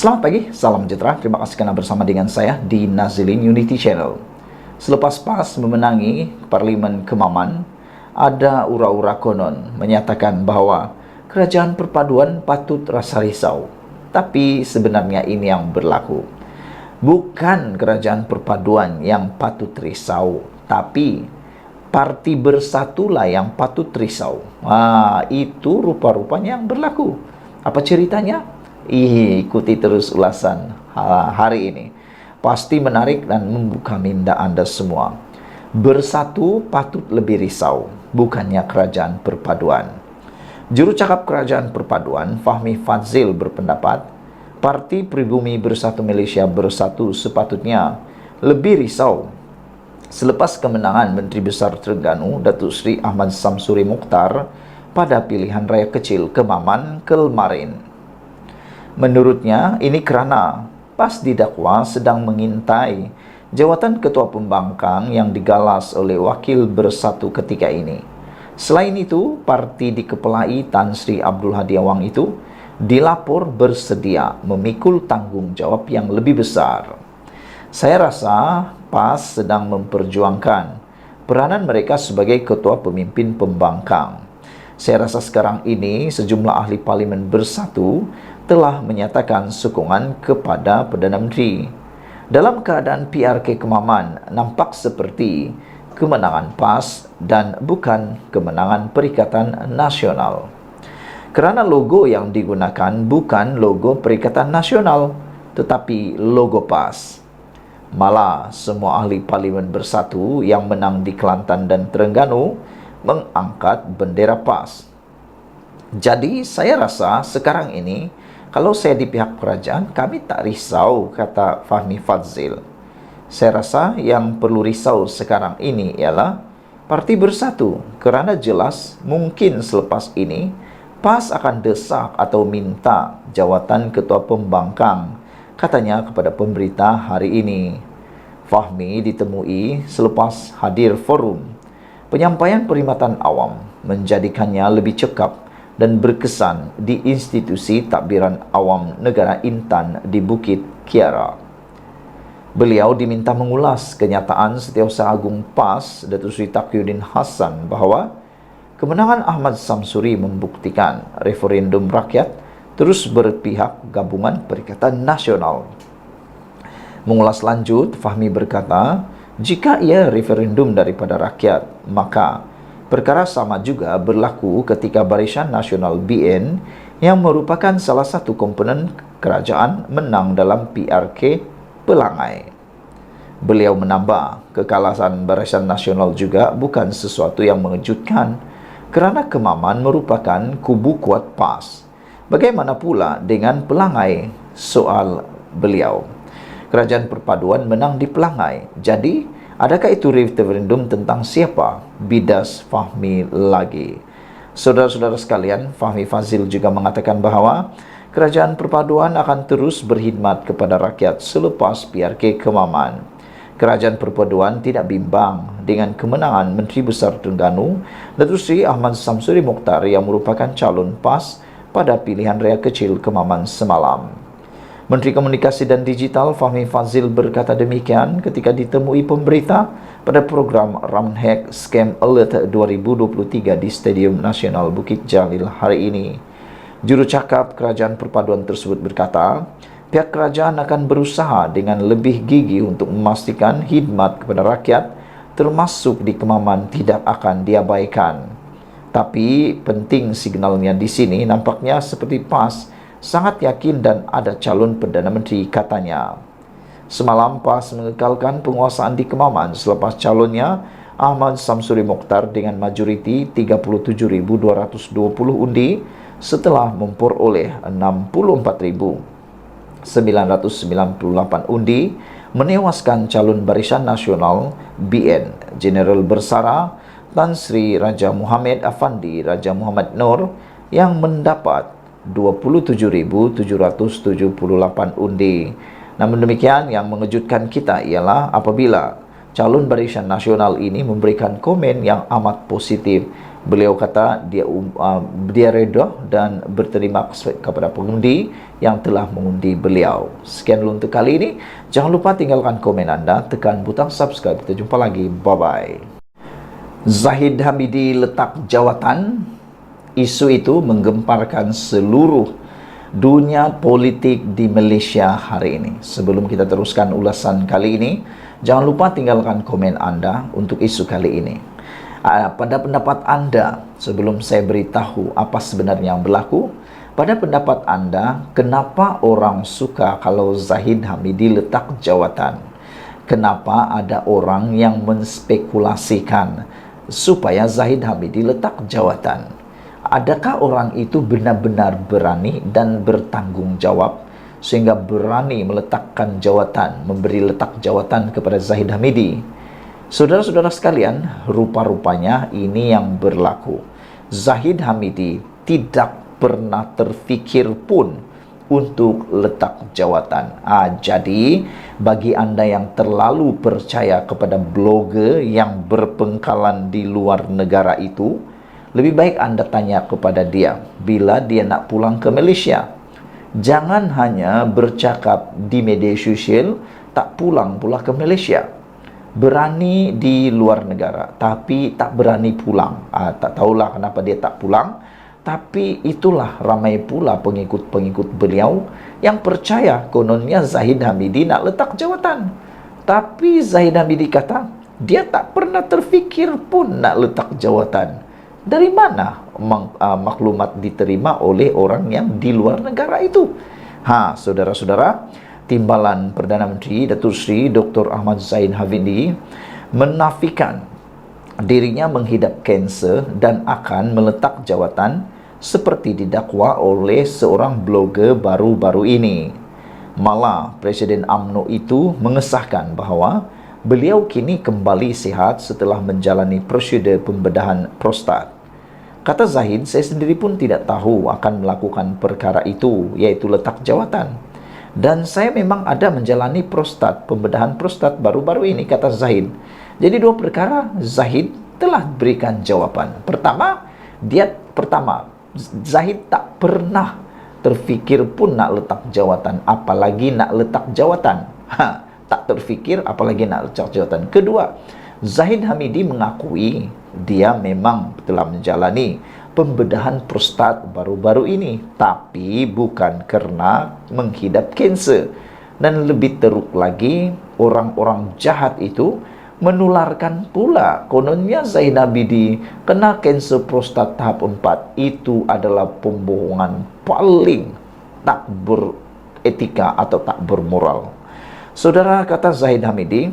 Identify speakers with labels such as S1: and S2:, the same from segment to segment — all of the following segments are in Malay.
S1: Selamat pagi, salam sejahtera. Terima kasih karena bersama dengan saya di Nazilin Unity Channel. Selepas PAS memenangi Parlimen Kemaman, ada ura-ura konon menyatakan bahwa kerajaan perpaduan patut rasa risau. Tapi sebenarnya ini yang berlaku. Bukan kerajaan perpaduan yang patut risau, tapi Parti Bersatulah yang patut risau. Itu rupa-rupanya yang berlaku. Apa ceritanya? Ikuti terus ulasan hari ini. Pasti menarik dan membuka minda Anda semua. Bersatu patut lebih risau, bukannya kerajaan perpaduan. Juru cakap kerajaan perpaduan, Fahmi Fadzil, berpendapat, Parti Pribumi Bersatu Malaysia Bersatu sepatutnya lebih risau selepas kemenangan Menteri Besar Terengganu, Datuk Seri Ahmad Samsuri Mokhtar, pada pilihan raya kecil Kemaman kemarin. Menurutnya, ini kerana PAS didakwa sedang mengintai jawatan Ketua Pembangkang yang digalas oleh Wakil Bersatu ketika ini. Selain itu, parti dikepelai Tan Sri Abdul Hadi Awang itu dilapor bersedia memikul tanggungjawab yang lebih besar. Saya rasa PAS sedang memperjuangkan peranan mereka sebagai Ketua Pemimpin Pembangkang. Saya rasa sekarang ini sejumlah ahli Parlimen Bersatu telah menyatakan sokongan kepada Perdana Menteri. Dalam keadaan PRK Kemaman nampak seperti kemenangan PAS dan bukan kemenangan Perikatan Nasional. Kerana logo yang digunakan bukan logo Perikatan Nasional, tetapi logo PAS. Malah semua ahli Parlimen Bersatu yang menang di Kelantan dan Terengganu mengangkat bendera PAS. Jadi saya rasa sekarang ini kalau saya di pihak kerajaan, kami tak risau, kata Fahmi Fadzil. Saya rasa yang perlu risau sekarang ini ialah Parti Bersatu, kerana jelas mungkin selepas ini PAS akan desak atau minta jawatan Ketua Pembangkang, katanya kepada pemberita hari ini. Fahmi ditemui selepas hadir forum. Penyampaian perkhidmatan awam menjadikannya lebih cekap dan berkesan di institusi takbiran awam negara Intan di Bukit Kiara. Beliau diminta mengulas kenyataan Setiausaha Agung PAS Datuk Seri Taqiyuddin Hassan bahawa kemenangan Ahmad Samsuri membuktikan referendum rakyat terus berpihak gabungan Perikatan Nasional. Mengulas lanjut, Fahmi berkata, jika ia referendum daripada rakyat, maka perkara sama juga berlaku ketika Barisan Nasional BN yang merupakan salah satu komponen kerajaan menang dalam PRK Pelangai. Beliau menambah, kekalasan Barisan Nasional juga bukan sesuatu yang mengejutkan kerana Kemaman merupakan kubu kuat PAS. Bagaimana pula dengan Pelangai? Soal beliau. Kerajaan perpaduan menang di Pelangai. Jadi, adakah itu referendum tentang siapa? Bidas Fahmi lagi. Saudara-saudara sekalian, Fahmi Fadzil juga mengatakan bahawa kerajaan perpaduan akan terus berkhidmat kepada rakyat selepas PRK Kemaman. Kerajaan perpaduan tidak bimbang dengan kemenangan Menteri Besar Terengganu, Datuk Seri Ahmad Samsuri Mokhtar yang merupakan calon PAS pada pilihan raya kecil Kemaman semalam. Menteri Komunikasi dan Digital Fahmi Fadzil berkata demikian ketika ditemui pemberita pada program Ramhack Scam Alert 2023 di Stadium Nasional Bukit Jalil hari ini. Juru cakap kerajaan perpaduan tersebut berkata, pihak kerajaan akan berusaha dengan lebih gigih untuk memastikan khidmat kepada rakyat termasuk di Kemaman tidak akan diabaikan. Tapi penting signalnya di sini nampaknya seperti PAS sangat yakin dan ada calon Perdana Menteri, katanya. Semalam PAS mengekalkan penguasaan di Kemaman selepas calonnya Ahmad Samsuri Mokhtar dengan majoriti 37.220 undi setelah memperoleh 64.998 undi menewaskan calon Barisan Nasional BN Jeneral Bersara Tan Sri Raja Muhammad Afandi Raja Muhammad Noor yang mendapat 27.778 undi. Namun demikian, yang mengejutkan kita ialah apabila calon Barisan Nasional ini memberikan komen yang amat positif Beliau kata dia reda dan berterima kasih kepada pengundi yang telah mengundi beliau. Sekian dulu untuk kali ini. Jangan lupa tinggalkan komen Anda, tekan butang subscribe. Kita jumpa lagi. Bye-bye. Zahid Hamidi letak jawatan. Isu itu menggemparkan seluruh dunia politik di Malaysia hari ini. Sebelum kita teruskan ulasan kali ini, jangan lupa tinggalkan komen Anda untuk isu kali ini. Pada pendapat Anda, sebelum saya beritahu apa sebenarnya yang berlaku, pada pendapat Anda, kenapa orang suka kalau Zahid Hamidi letak jawatan? Kenapa ada orang yang menspekulasikan supaya Zahid Hamidi letak jawatan? Adakah orang itu benar-benar berani dan bertanggung jawab sehingga berani meletakkan jawatan, memberi letak jawatan kepada Zahid Hamidi? Saudara-saudara sekalian, rupa-rupanya ini yang berlaku. Zahid Hamidi tidak pernah terfikir pun untuk letak jawatan. Jadi, bagi Anda yang terlalu percaya kepada blogger yang berpengkalan di luar negara itu, lebih baik Anda tanya kepada dia bila dia nak pulang ke Malaysia. Jangan hanya bercakap di media sosial, tak pulang pula ke Malaysia. Berani di luar negara, tapi tak berani pulang. Tak tahulah kenapa dia tak pulang. Tapi itulah ramai pula pengikut-pengikut beliau yang percaya kononnya Zahid Hamidi nak letak jawatan. Tapi Zahid Hamidi kata, dia tak pernah terfikir pun nak letak jawatan. Dari mana maklumat diterima oleh orang yang di luar negara itu? Saudara-saudara, Timbalan Perdana Menteri Datuk Seri Dr. Ahmad Zahid Hamidi menafikan dirinya menghidap kanser dan akan meletak jawatan seperti didakwa oleh seorang blogger baru-baru ini. Malah Presiden UMNO itu mengesahkan bahawa beliau kini kembali sihat setelah menjalani prosedur pembedahan prostat. Kata Zahid, saya sendiri pun tidak tahu akan melakukan perkara itu, iaitu letak jawatan. Dan saya memang ada menjalani pembedahan prostat baru-baru ini, kata Zahid. Jadi dua perkara Zahid telah berikan jawapan. Pertama, Zahid tak pernah terfikir pun nak letak jawatan, apalagi nak letak jawatan. Tak terfikir apalagi nak letak jawatan. Kedua, Zahid Hamidi mengakui dia memang telah menjalani pembedahan prostat baru-baru ini, tapi bukan kerana menghidap kanser. Dan lebih teruk lagi, orang-orang jahat itu menularkan pula kononnya Zahid Hamidi kena kanser prostat tahap 4. Itu adalah pembohongan paling tak beretika atau tak bermoral. Saudara, kata Zahid Hamidi,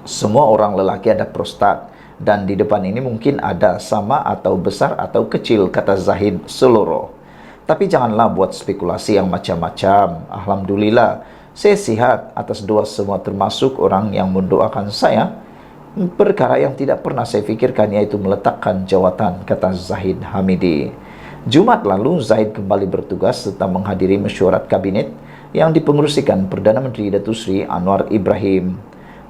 S1: semua orang lelaki ada prostat, dan di depan ini mungkin ada sama atau besar atau kecil, kata Zahid seluruh. Tapi janganlah buat spekulasi yang macam-macam. Alhamdulillah, saya sihat atas doa semua, termasuk orang yang mendoakan saya. Perkara yang tidak pernah saya fikirkan yaitu meletakkan jawatan, kata Zahid Hamidi. Jumat lalu, Zahid kembali bertugas serta menghadiri mesyuarat kabinet yang dipengerusikan Perdana Menteri Datuk Seri Anwar Ibrahim.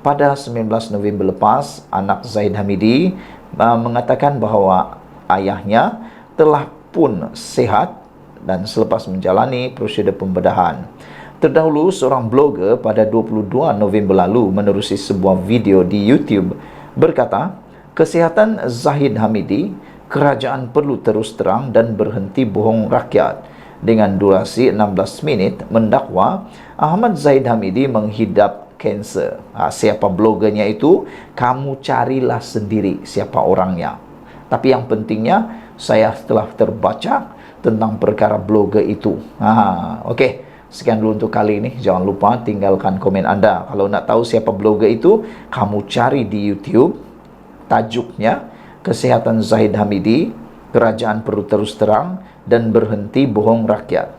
S1: Pada 19 November lepas, anak Zahid Hamidi mengatakan bahawa ayahnya telah pun sihat dan selepas menjalani prosedur pembedahan. Terdahulu, seorang blogger pada 22 November lalu menerusi sebuah video di YouTube berkata, kesihatan Zahid Hamidi, kerajaan perlu terus terang dan berhenti bohong rakyat. Dengan durasi 16 minit, mendakwa Ahmad Zahid Hamidi menghidap kanser. Siapa blogernya itu, kamu carilah sendiri siapa orangnya. Tapi yang pentingnya, saya telah terbaca tentang perkara blogger itu. Okey, sekian dulu untuk kali ini. Jangan lupa tinggalkan komen Anda. Kalau nak tahu siapa blogger itu, kamu cari di YouTube. Tajuknya, Kesihatan Zahid Hamidi, Kerajaan Perlu Terus Terang dan Berhenti Bohong Rakyat.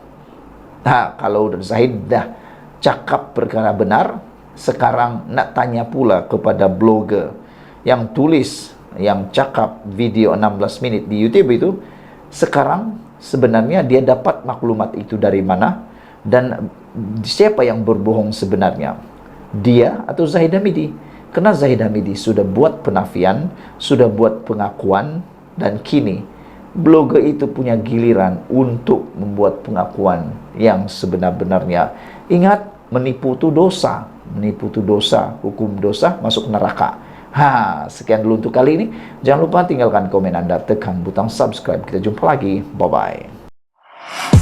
S1: Kalau Zahid dah cakap perkara benar, sekarang nak tanya pula kepada blogger yang tulis, yang cakap video 16 minit di YouTube itu, sekarang sebenarnya dia dapat maklumat itu dari mana dan siapa yang berbohong sebenarnya, dia atau Zahid Hamidi? Kerana Zahid Hamidi sudah buat penafian, sudah buat pengakuan Dan kini blogger itu punya giliran untuk membuat pengakuan yang sebenar-benarnya. Ingat, menipu itu dosa. Menipu itu dosa, hukum dosa, masuk neraka. Sekian dulu untuk kali ini. Jangan lupa tinggalkan komen Anda, tekan butang subscribe. Kita jumpa lagi. Bye-bye.